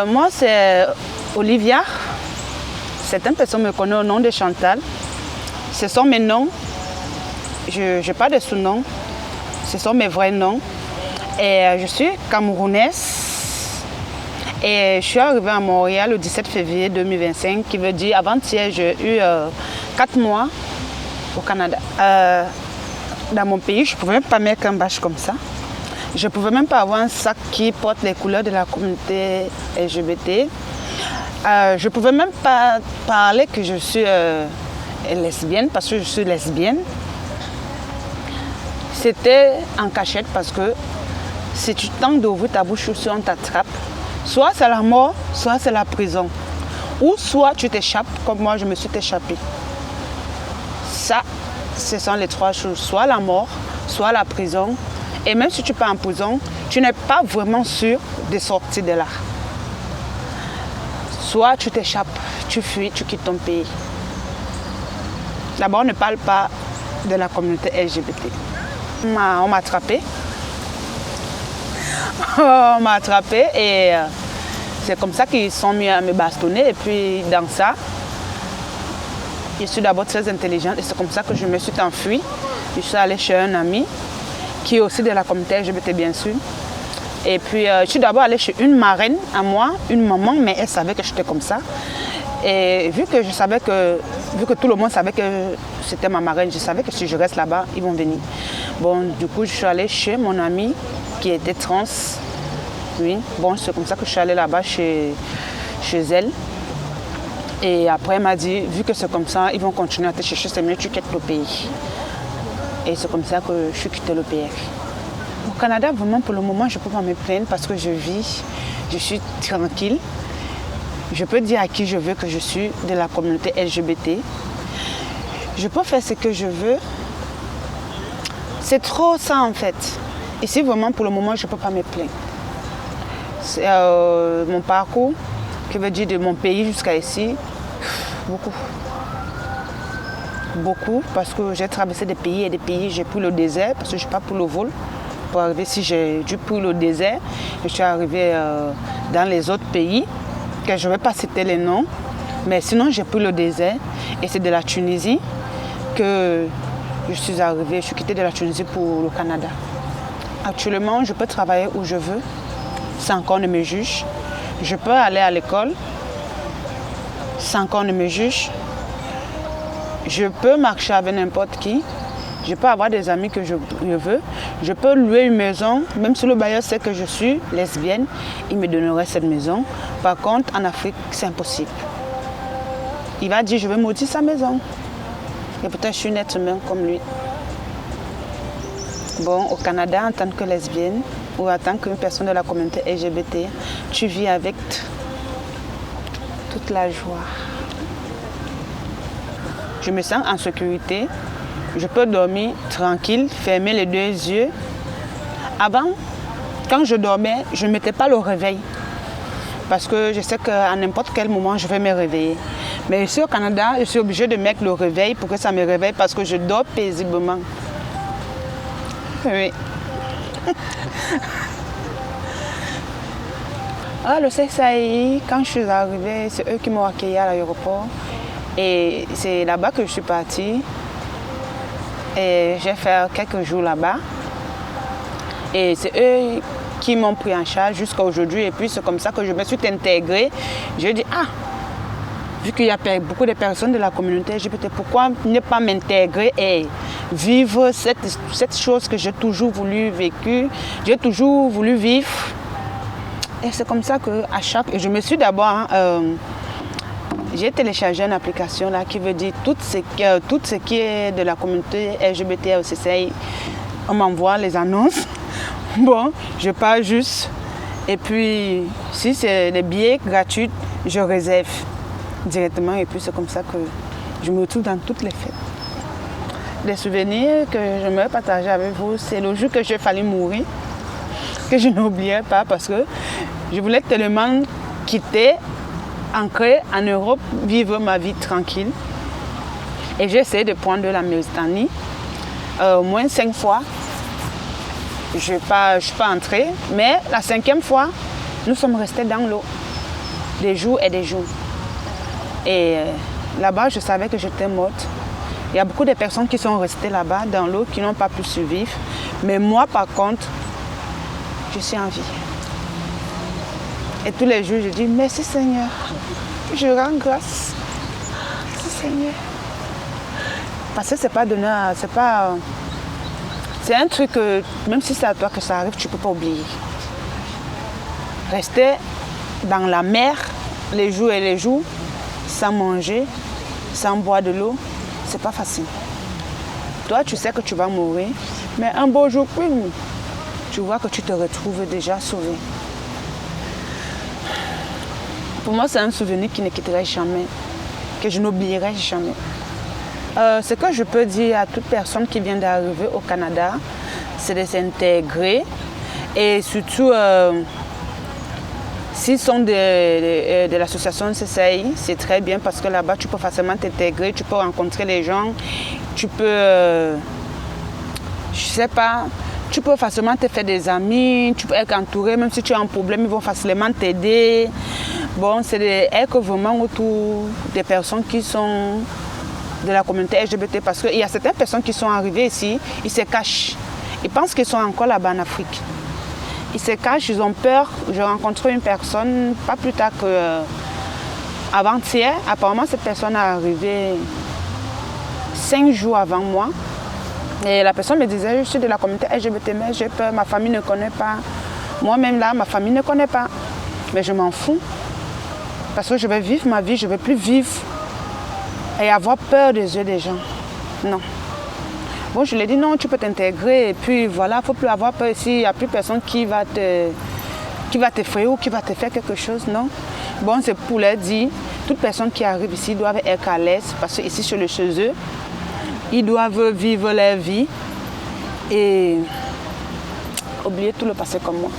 Moi, c'est Olivia. Certaines personnes me connaissent au nom de Chantal. Ce sont mes noms. Je n'ai pas de sous-noms. Ce sont mes vrais noms. Et je suis camerounaise. Et je suis arrivée à Montréal le 17 février 2025, qui veut dire avant-hier, j'ai eu 4 mois au Canada. Dans mon pays, je ne pouvais même pas mettre un badge comme ça. Je ne pouvais même pas avoir un sac qui porte les couleurs de la communauté LGBT. Je ne pouvais même pas parler que je suis lesbienne parce que je suis lesbienne. C'était en cachette parce que si tu tentes d'ouvrir ta bouche, si on t'attrape, soit c'est la mort, soit c'est la prison. Ou soit tu t'échappes, comme moi je me suis échappée. Ça, ce sont les 3 choses. Soit la mort, soit la prison. Et même si tu pars en prison, tu n'es pas vraiment sûr de sortir de là. Soit tu t'échappes, tu fuis, tu quittes ton pays. D'abord, on ne parle pas de la communauté LGBT. On m'a attrapée. On m'a attrapée et c'est comme ça qu'ils sont mis à me bastonner. Et puis dans ça, je suis d'abord très intelligente et c'est comme ça que je me suis enfuie. Je suis allée chez un ami qui est aussi de la communauté LGBT bien sûr. Et puis je suis d'abord allée chez une marraine à moi, une maman, mais elle savait que j'étais comme ça. Et vu que tout le monde savait que c'était ma marraine, je savais que si je reste là-bas, ils vont venir. Bon, du coup, je suis allée chez mon amie qui était trans. Oui, bon, c'est comme ça que je suis allée là-bas chez elle. Et après, elle m'a dit, vu que c'est comme ça, ils vont continuer à te chercher, c'est mieux que tu quittes le pays. Et c'est comme ça que je suis quittée le pays. Au Canada, vraiment, pour le moment, je ne peux pas me plaindre parce que je vis, je suis tranquille. Je peux dire à qui je veux que je suis de la communauté LGBT. Je peux faire ce que je veux. C'est trop ça en fait. Ici vraiment pour le moment je ne peux pas me plaindre. C'est mon parcours, qui veut dire de mon pays jusqu'à ici, beaucoup. Beaucoup parce que j'ai traversé des pays et des pays, j'ai pris le désert parce que je ne suis pas pour le vol. Pour arriver ici, j'ai dû prendre le désert. Je suis arrivée dans les autres pays. Que je ne vais pas citer les noms, mais sinon j'ai pris le désert et c'est de la Tunisie que je suis arrivée, je suis quittée de la Tunisie pour le Canada. Actuellement, je peux travailler où je veux, sans qu'on ne me juge. Je peux aller à l'école, sans qu'on ne me juge. Je peux marcher avec n'importe qui. Je peux avoir des amis que je veux. Je peux louer une maison, même si le bailleur sait que je suis lesbienne, il me donnerait cette maison. Par contre, en Afrique, c'est impossible. Il va dire, je vais maudire sa maison. Et peut-être je suis une être humain comme lui. Bon, au Canada, en tant que lesbienne ou en tant qu'une personne de la communauté LGBT, tu vis avec toute la joie. Je me sens en sécurité. Je peux dormir tranquille, fermer les 2 yeux. Avant, quand je dormais, je ne mettais pas le réveil. Parce que je sais qu'à n'importe quel moment, je vais me réveiller. Mais ici au Canada, je suis obligée de mettre le réveil pour que ça me réveille parce que je dors paisiblement. Oui. Ah, le CSAI, quand je suis arrivée, c'est eux qui m'ont accueilli à l'aéroport. Et c'est là-bas que je suis partie. Et j'ai fait quelques jours là-bas. Et c'est eux qui m'ont pris en charge jusqu'à aujourd'hui. Et puis c'est comme ça que je me suis intégrée. J'ai dit, vu qu'il y a beaucoup de personnes de la communauté LGBT, pourquoi ne pas m'intégrer et vivre cette chose que j'ai toujours voulu vécu, j'ai toujours voulu vivre. Et c'est comme ça que je me suis d'abord... j'ai téléchargé une application là qui veut dire tout ce qui est de la communauté LGBT au CCI. On m'envoie les annonces. Bon, je pars juste. Et puis, si c'est des billets gratuits, je réserve directement. Et puis, c'est comme ça que je me retrouve dans toutes les fêtes. Les souvenirs que j'aimerais partager avec vous, c'est le jour que j'ai failli mourir, que je n'oublierai pas parce que je voulais tellement quitter, ancrée en Europe, vivre ma vie tranquille. Et j'ai essayé de prendre de la Mauritanie, au moins 5 fois. Je ne suis pas entrée, mais la 5e fois, nous sommes restés dans l'eau. des jours et des jours. Et là-bas, je savais que j'étais morte. Il y a beaucoup de personnes qui sont restées là-bas dans l'eau, qui n'ont pas pu survivre. Mais moi, par contre, je suis en vie. Et tous les jours, je dis merci Seigneur. Je rends grâce. Merci Seigneur. Parce que c'est pas donné, c'est un truc que même si c'est à toi que ça arrive, tu ne peux pas oublier. Rester dans la mer les jours et les jours, sans manger, sans boire de l'eau, c'est pas facile. Toi, tu sais que tu vas mourir, mais un beau jour, tu vois que tu te retrouves déjà sauvé. Pour moi, c'est un souvenir qui ne quitterait jamais, que je n'oublierai jamais. Ce que je peux dire à toute personne qui vient d'arriver au Canada, c'est de s'intégrer et surtout s'ils sont de l'association CCI, c'est très bien parce que là-bas tu peux facilement t'intégrer, tu peux rencontrer les gens, tu peux, je sais pas, tu peux facilement te faire des amis, tu peux être entouré, même si tu as un problème, ils vont facilement t'aider. Bon, c'est d'être vraiment autour des personnes qui sont de la communauté LGBT parce qu'il y a certaines personnes qui sont arrivées ici, ils se cachent. Ils pensent qu'ils sont encore là-bas en Afrique. Ils se cachent, ils ont peur. J'ai rencontré une personne, pas plus tard qu'avant-hier. Apparemment, cette personne est arrivée 5 jours avant moi. Et la personne me disait, je suis de la communauté LGBT, mais j'ai peur, ma famille ne connaît pas. Moi-même là, ma famille ne connaît pas. Mais je m'en fous. Parce que je vais vivre ma vie, je ne vais plus vivre et avoir peur des yeux des gens. Non. Bon, je lui ai dit non, tu peux t'intégrer et puis voilà, il ne faut plus avoir peur ici, il n'y a plus personne qui va t'effrayer ou qui va te faire quelque chose, non. Bon, c'est pour leur dire, toute personne qui arrive ici doit être à l'aise parce que ici, c'est chez eux, ils doivent vivre leur vie et oublier tout le passé comme moi.